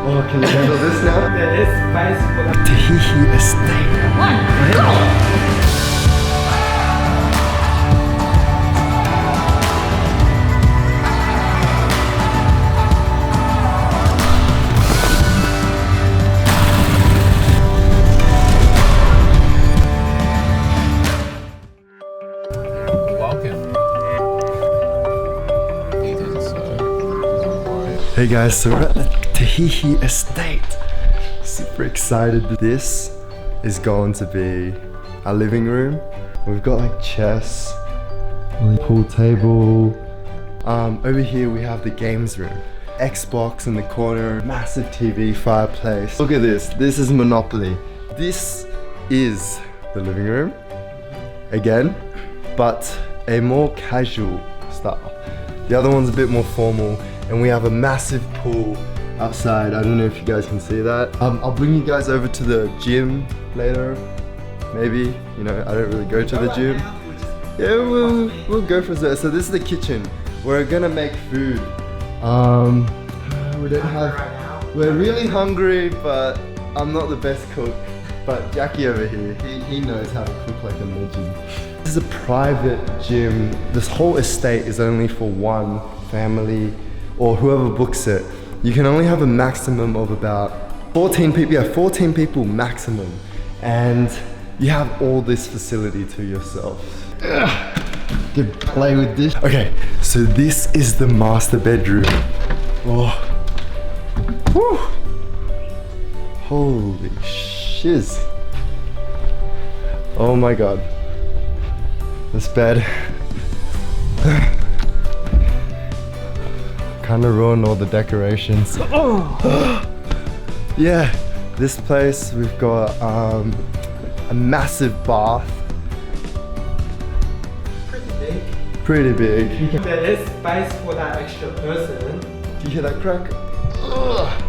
Oh, can you handle this now? There is space for the Tehihi Estate. Go! Hey guys, so we're at the Tehihi Estate. Super excited. This is going to be our living room. We've got like chess, pool table. Over here we have the games room. Xbox in the corner, massive TV, fireplace. Look at this. This is Monopoly. This is the living room. Again, but a more casual style. The other one's a bit more formal. And we have a massive pool outside. I don't know if you guys can see that. I'll bring you guys over to the gym later. Maybe, you know, I don't really go to the gym. Yeah, we'll go for that. So this is the kitchen. We're gonna make food. We don't have, we're really hungry, but I'm not the best cook. But Jackie over here, he knows how to cook like a legend. This is a private gym. This whole estate is only for one family or whoever books it. You can only have a maximum of about 14 people. Yeah, 14 people maximum. And you have all this facility to yourself. Good play with this. Okay, so this is the master bedroom. Oh. Whew. Holy shiz. Oh my god. This bed. Kind of ruined all the decorations. Oh. Yeah, this place we've got a massive bath. pretty big. Pretty big. There is space for that extra person. Do you hear that crack? Ugh.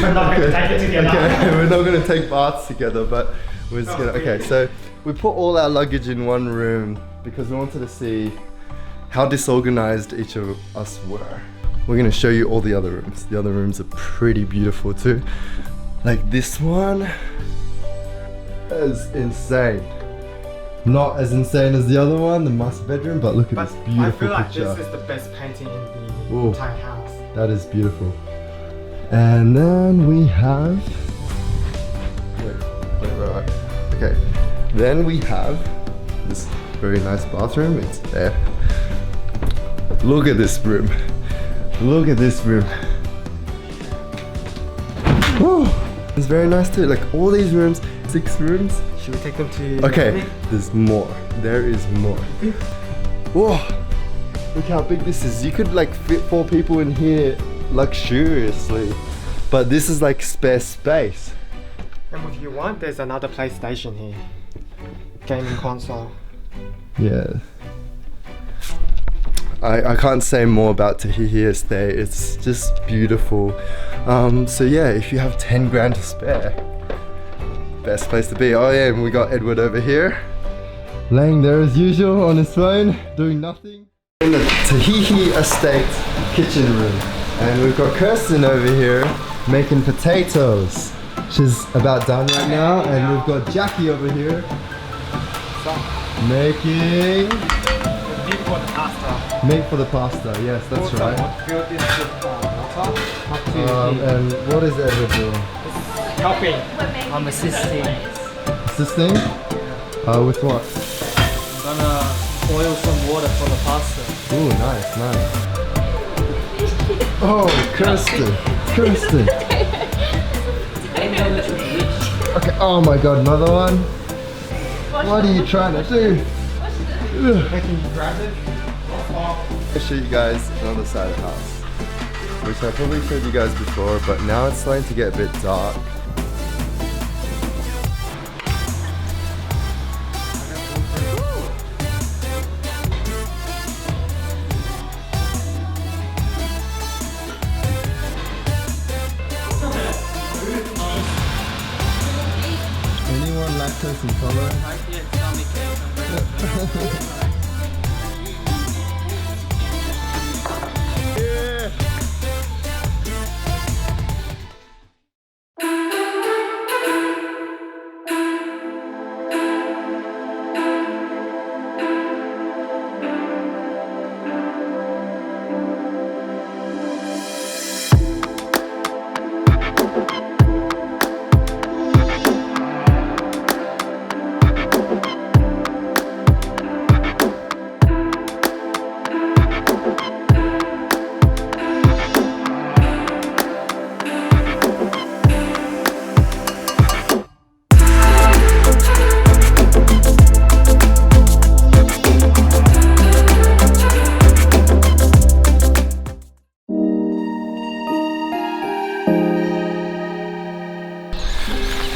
We're not going to take it together. Okay, we're not going to take baths together, but we're just gonna. Okay, so we put all our luggage in one room because we wanted to see how disorganized each of us were. We're gonna show you all the other rooms. The other rooms are pretty beautiful too. Like this one is insane. Not as insane as the other one, the master bedroom, but look at this beautiful I feel like picture. this is the best painting in the Ooh. entire house. That is beautiful. And then we have... Wait. Okay. Then we have this very nice bathroom. It's there. Look at this room. Look at this room. Whew. It's very nice too. Like all these rooms, 6 rooms. Should we take them to... Okay, there's more. There is more. Whoa! Look how big this is. You could like fit 4 people in here luxuriously. But this is like spare space. And if you want, there's another PlayStation here. Gaming console. Yeah. I can't say more about Tehihi Estate. It's just beautiful. So yeah, if you have 10 grand to spare, best place to be. Oh yeah, and we got Edward over here, laying there as usual on his phone, doing nothing. In the Tehihi Estate kitchen room. And we've got Kirstin over here making potatoes. She's about done right now. And we've got Jackie over here making... Meat for the pasta. Meat for the pasta, yes, that's Also, right. fill this with water. Up to you. And what is Edward doing? Helping. I'm assisting. Assisting? With what? I'm gonna boil some water for the pasta. Ooh, nice. Oh, Kirstin. Okay, oh my god, another one? What are you trying to do? I'll show you guys another side of the house, which I probably showed you guys before, but now it's starting to get a bit dark. Anyone lactose intolerant?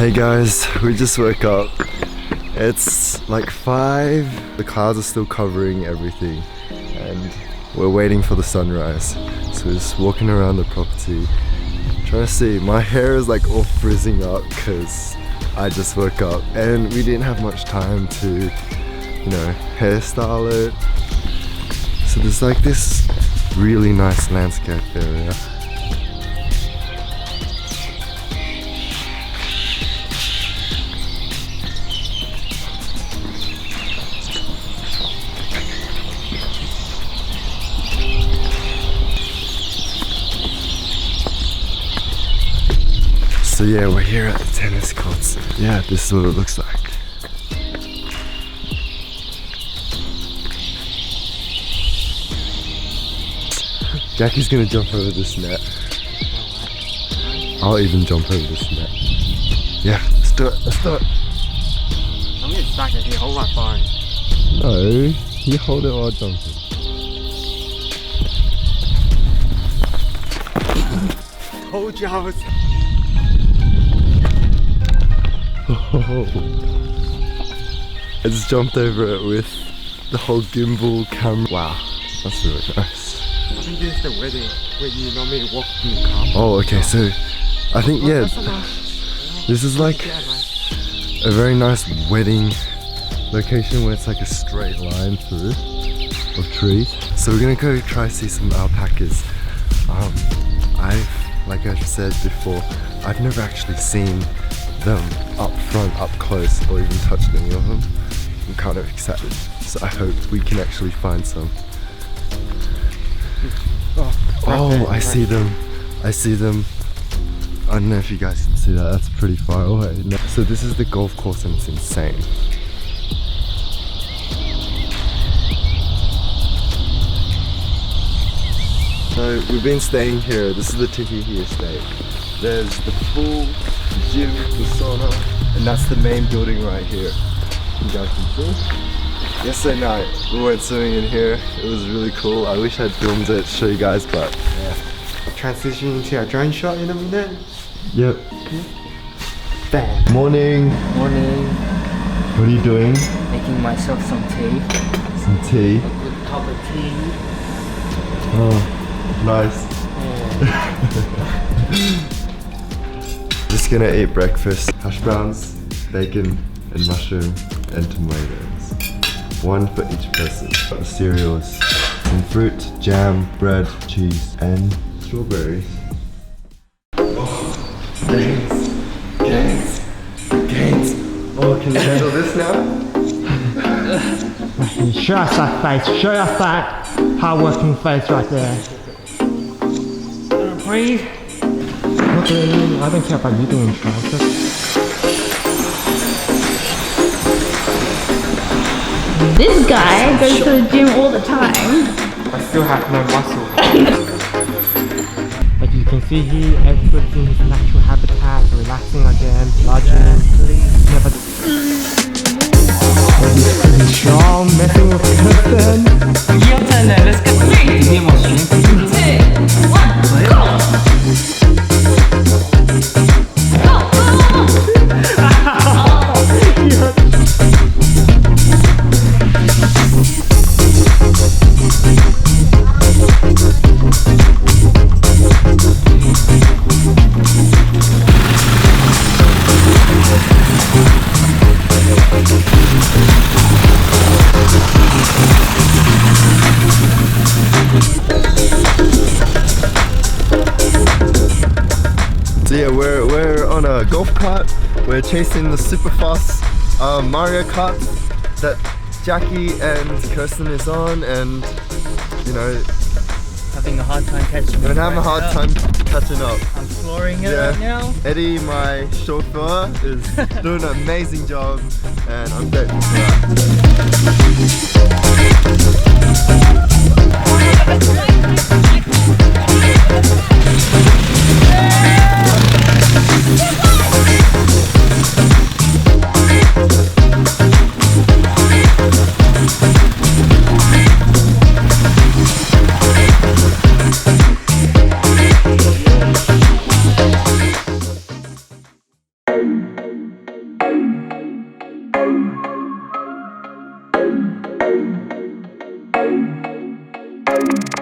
Hey guys, we just woke up. It's like 5. The clouds are still covering everything and we're waiting for the sunrise. So we're just walking around the property, trying to see. My hair is like all frizzing up because I just woke up and we didn't have much time to, you know, hairstyle it. So there's like this really nice landscape area. So yeah, we're here at the tennis courts. Yeah, this is what it looks like. Jackie's gonna jump over this net. I'll even jump over this net. Yeah, let's do it, let's do it. I'm getting stuck if you hold my phone. No, you hold it while jumping. Told you I was. I just jumped over it with the whole gimbal camera. Wow, that's really nice. I think this is the wedding where you normally walk in the car. Oh, okay, so I think, yeah, this is like a very nice wedding location where it's like a straight line through of trees. So we're gonna go try to see some alpacas. Like I said before, I've never actually seen them up front, up close, or even touched any of them. I'm kind of excited, so I hope we can actually find some. Oh, I see them. I see them. I don't know if you guys can see that, that's pretty far away. No. So this is the golf course and it's insane. So we've been staying here. This is the Tehihi Estate. There's the pool, the gym, the sauna, and that's the main building right here. You guys can see. Yesterday night we went swimming in here. It was really cool. I wish I'd filmed it to show you guys, but yeah. Transitioning to a drone shot in a minute. Yep. Bam. Morning. Morning. What are you doing? Making myself some tea. Some tea. A good cup of tea. Oh, nice. Just gonna eat breakfast. Hash browns, bacon, and mushroom, and tomatoes. One for each person. Got the cereals, some fruit, jam, bread, cheese, and strawberries. Oh, gains. Oh, can you handle this now? Show us that face, show us that hard-working face right there. Breathe. Look at me, I don't care about you doing trousers. This guy goes to the gym all the time. I still have no muscle. As you can see here, everybody's in his natural habitat, relaxing again, lodging, never... He's pretty strong, messing with Kirstin. Your turn now, let's go. 3, 2, 1, go! So yeah, we're on a golf cart. We're chasing the super fast Mario Kart that Jackie and Kirstin is on, and you know, Having a hard time catching up. we're having a hard time catching up. I'm flooring it Yeah. right now. Eddie, my chauffeur, is doing an amazing job, and I'm grateful for that. Bye.